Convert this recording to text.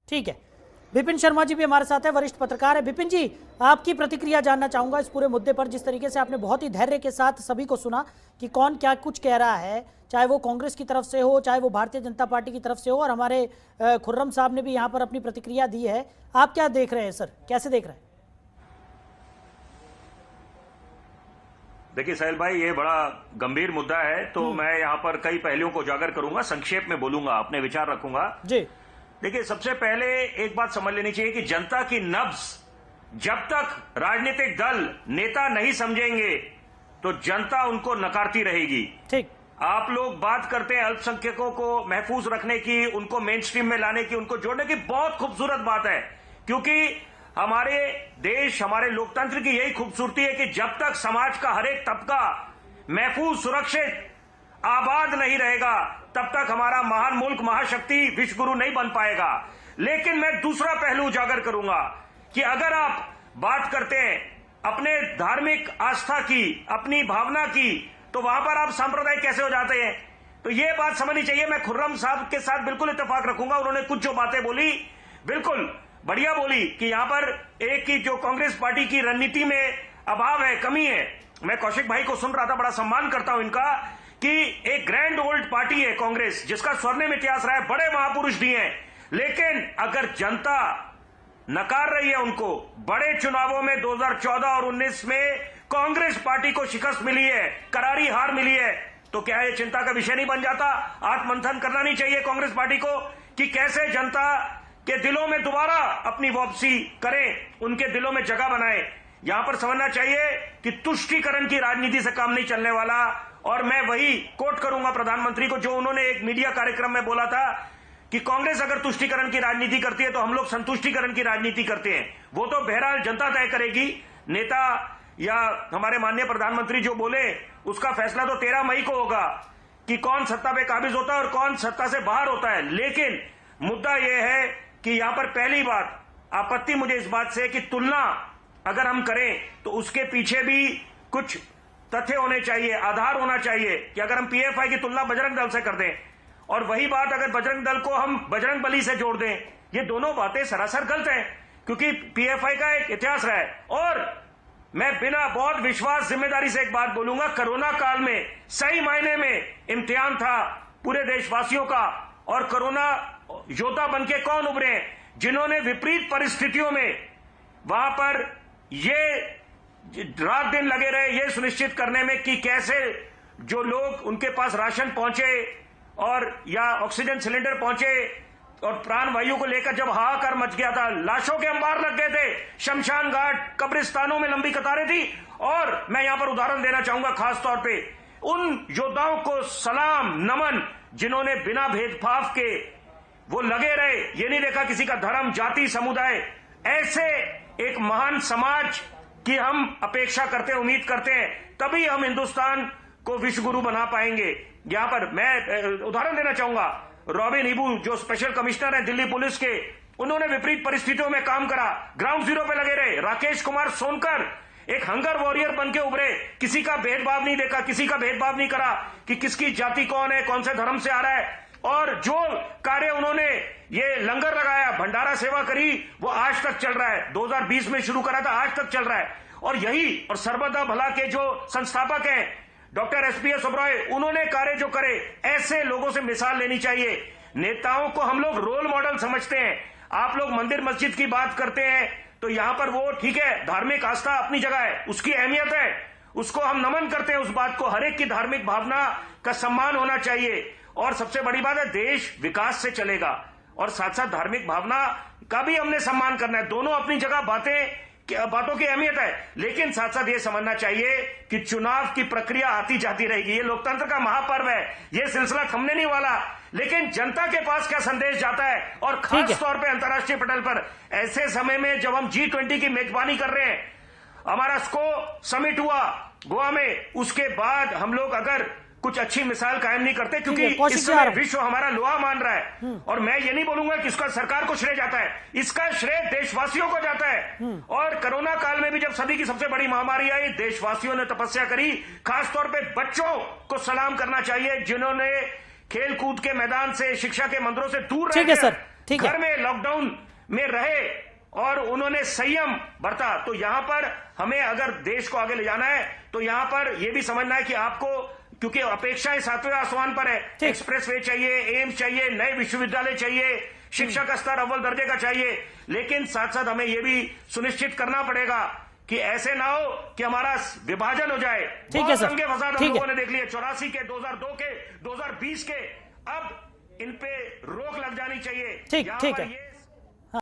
ठीक है, विपिन शर्मा जी भी हमारे साथ है, वरिष्ठ पत्रकार है। विपिन जी, आपकी प्रतिक्रिया जानना चाहूंगा इस पूरे मुद्दे पर। जिस तरीके से आपने बहुत ही धैर्य के साथ सभी को सुना कि कौन क्या कुछ कह रहा है, चाहे वो कांग्रेस की तरफ से हो, चाहे वो भारतीय जनता पार्टी की तरफ से हो, और हमारे खुर्रम साहब ने भी यहाँ पर अपनी प्रतिक्रिया दी है। आप क्या देख रहे हैं सर, कैसे देख रहे हैं? देखिए साहिल भाई, ये बड़ा गंभीर मुद्दा है, तो मैं यहाँ पर कई पहलुओं को उजागर करूंगा, संक्षेप में बोलूंगा, अपने विचार रखूंगा जी। देखिए, सबसे पहले एक बात समझ लेनी चाहिए कि जनता की नब्ज जब तक राजनीतिक दल नेता नहीं समझेंगे तो जनता उनको नकारती रहेगी। ठीक। आप लोग बात करते हैं अल्पसंख्यकों को महफूज रखने की, उनको मेन स्ट्रीम में लाने की, उनको जोड़ने की, बहुत खूबसूरत बात है, क्योंकि हमारे देश, हमारे लोकतंत्र की यही खूबसूरती है कि जब तक समाज का हर एक तबका महफूज, सुरक्षित, आबाद नहीं रहेगा, तब तक हमारा महान मुल्क, महाशक्ति, विश्व गुरु नहीं बन पाएगा। लेकिन मैं दूसरा पहलू उजागर करूंगा कि अगर आप बात करते हैं अपने धार्मिक आस्था की, अपनी भावना की, तो वहां पर आप सांप्रदायिक कैसे हो जाते हैं? तो ये बात समझनी चाहिए। मैं खुर्रम साहब के साथ बिल्कुल इत्तेफाक रखूंगा। उन्होंने कुछ जो बातें बोली बिल्कुल बढ़िया बोली कि यहां पर एक की जो कांग्रेस पार्टी की रणनीति में अभाव है, कमी है। मैं कौशिक भाई को सुन रहा था, बड़ा सम्मान करता हूं इनका, कि एक ग्रैंड ओल्ड पार्टी है कांग्रेस, जिसका स्वर्णिम इतिहास रहा है, बड़े महापुरुष दिए हैं, लेकिन अगर जनता नकार रही है उनको, बड़े चुनावों में 2014 और 19 में कांग्रेस पार्टी को शिकस्त मिली है, करारी हार मिली है, तो क्या ये चिंता का विषय नहीं बन जाता? आत्ममंथन करना नहीं चाहिए कांग्रेस पार्टी को कि कैसे जनता के दिलों में दोबारा अपनी वापसी करें, उनके दिलों में जगह बनाए। यहां पर समझना चाहिए कि तुष्टीकरण की राजनीति से काम नहीं चलने वाला। और मैं वही कोट करूंगा प्रधानमंत्री को, जो उन्होंने एक मीडिया कार्यक्रम में बोला था कि कांग्रेस अगर तुष्टीकरण की राजनीति करती है तो हम लोग संतुष्टीकरण की राजनीति करते हैं। वो तो बहरहाल जनता तय करेगी। नेता या हमारे माननीय प्रधानमंत्री जो बोले, उसका फैसला तो 13 मई को होगा कि कौन सत्ता पे काबिज होता है और कौन सत्ता से बाहर होता है। लेकिन मुद्दा यह है कि यहां पर पहली बात, आपत्ति मुझे इस बात से कि तुलना अगर हम करें तो उसके पीछे भी कुछ तथ्य होने चाहिए, आधार होना चाहिए कि अगर हम पीएफआई की तुलना बजरंग दल से कर दें और वही बात अगर बजरंग दल को हम बजरंग बली से जोड़ दें, ये दोनों बातें सरासर गलत हैं, क्योंकि पीएफआई का एक इतिहास रहा है। और मैं बिना बहुत विश्वास, जिम्मेदारी से एक बात बोलूंगा, कोरोना काल में सही मायने में इम्तिहान था पूरे देशवासियों का, और कोरोना योद्धा बनके कौन उभरे हैं? जिन्होंने विपरीत परिस्थितियों में वहां पर ये रात दिन लगे रहे ये सुनिश्चित करने में कि कैसे जो लोग उनके पास राशन पहुंचे और या ऑक्सीजन सिलेंडर पहुंचे, और प्राण वायु को लेकर जब हाहाकार मच गया था, लाशों के अंबार लग गए थे, शमशान घाट, कब्रिस्तानों में लंबी कतारें थी। और मैं यहां पर उदाहरण देना चाहूंगा खास तौर पे उन योद्धाओं को सलाम, नमन, जिन्होंने बिना भेदभाव के वो लगे रहे, ये नहीं देखा किसी का धर्म, जाति, समुदाय। ऐसे एक महान समाज की हम अपेक्षा करते हैं, उम्मीद करते हैं, तभी हम हिंदुस्तान को विश्व गुरु बना पाएंगे। यहां पर मैं उदाहरण देना चाहूंगा, रॉबिन हिबू जो स्पेशल कमिश्नर है दिल्ली पुलिस के, उन्होंने विपरीत परिस्थितियों में काम करा, ग्राउंड जीरो पे लगे रहे। राकेश कुमार सोनकर एक हंगर वॉरियर बन के उभरे, किसी का भेदभाव नहीं देखा, किसी का भेदभाव नहीं करा कि किसकी जाति कौन है, कौन से धर्म से आ रहा है। और जो कार्य उन्होंने ये लंगर लगाया, भंडारा सेवा करी, वो आज तक चल रहा है। 2020 में शुरू करा था, आज तक चल रहा है। और यही, और सर्वदा भला के जो संस्थापक हैं डॉक्टर एसपीएस ओबरॉय, उन्होंने कार्य जो करे, ऐसे लोगों से मिसाल लेनी चाहिए। नेताओं को हम लोग रोल मॉडल समझते हैं। आप लोग मंदिर मस्जिद की बात करते हैं तो यहां पर वो ठीक है, धार्मिक आस्था अपनी जगह है, उसकी अहमियत है, उसको हम नमन करते हैं। उस बात को, हर एक की धार्मिक भावना का सम्मान होना चाहिए। और सबसे बड़ी बात है, देश विकास से चलेगा और साथ साथ धार्मिक भावना का भी हमने सम्मान करना है। दोनों अपनी जगह बातों की अहमियत है, लेकिन साथ साथ ये समझना चाहिए कि चुनाव की प्रक्रिया आती जाती रहेगी। ये लोकतंत्र का महापर्व है, ये सिलसिला थमने नहीं वाला। लेकिन जनता के पास क्या संदेश जाता है, और खास तौर पे अंतर्राष्ट्रीय पटल पर ऐसे समय में जब हम G20 की मेजबानी कर रहे हैं, हमारा स्को समिट हुआ गोवा में, उसके बाद हम लोग अगर कुछ अच्छी मिसाल कायम नहीं करते, क्योंकि इस समय विश्व हमारा लोहा मान रहा है। और मैं ये नहीं बोलूंगा कि इसका सरकार को श्रेय जाता है, इसका श्रेय देशवासियों को जाता है। और कोरोना काल में भी जब सदी की सबसे बड़ी महामारी आई, देशवासियों ने तपस्या करी। खासतौर पे बच्चों को सलाम करना चाहिए, जिन्होंने खेल कूद के मैदान से, शिक्षा के मंदिरों से दूर ठीक है सर, ठीक है। घर में लॉकडाउन में रहे और उन्होंने संयम बरता। तो यहां पर हमें अगर देश को आगे ले जाना है तो यहां पर यह भी समझना है कि आपको, क्योंकि अपेक्षाएं 7वें आसमान पर है, एक्सप्रेस वे चाहिए, एम्स चाहिए, नए विश्वविद्यालय चाहिए, शिक्षा का स्तर अव्वल दर्जे का चाहिए, लेकिन साथ साथ हमें यह भी सुनिश्चित करना पड़ेगा कि ऐसे ना हो कि हमारा विभाजन हो जाए। ठीक है सर, दंगे फसाद हम ठीक है। लोगों ने देख लिए, 84 के, 2002 के, 2020 के, अब इन पे रोक लग जानी चाहिए। ठीक यहाँ ठीक पर है। ये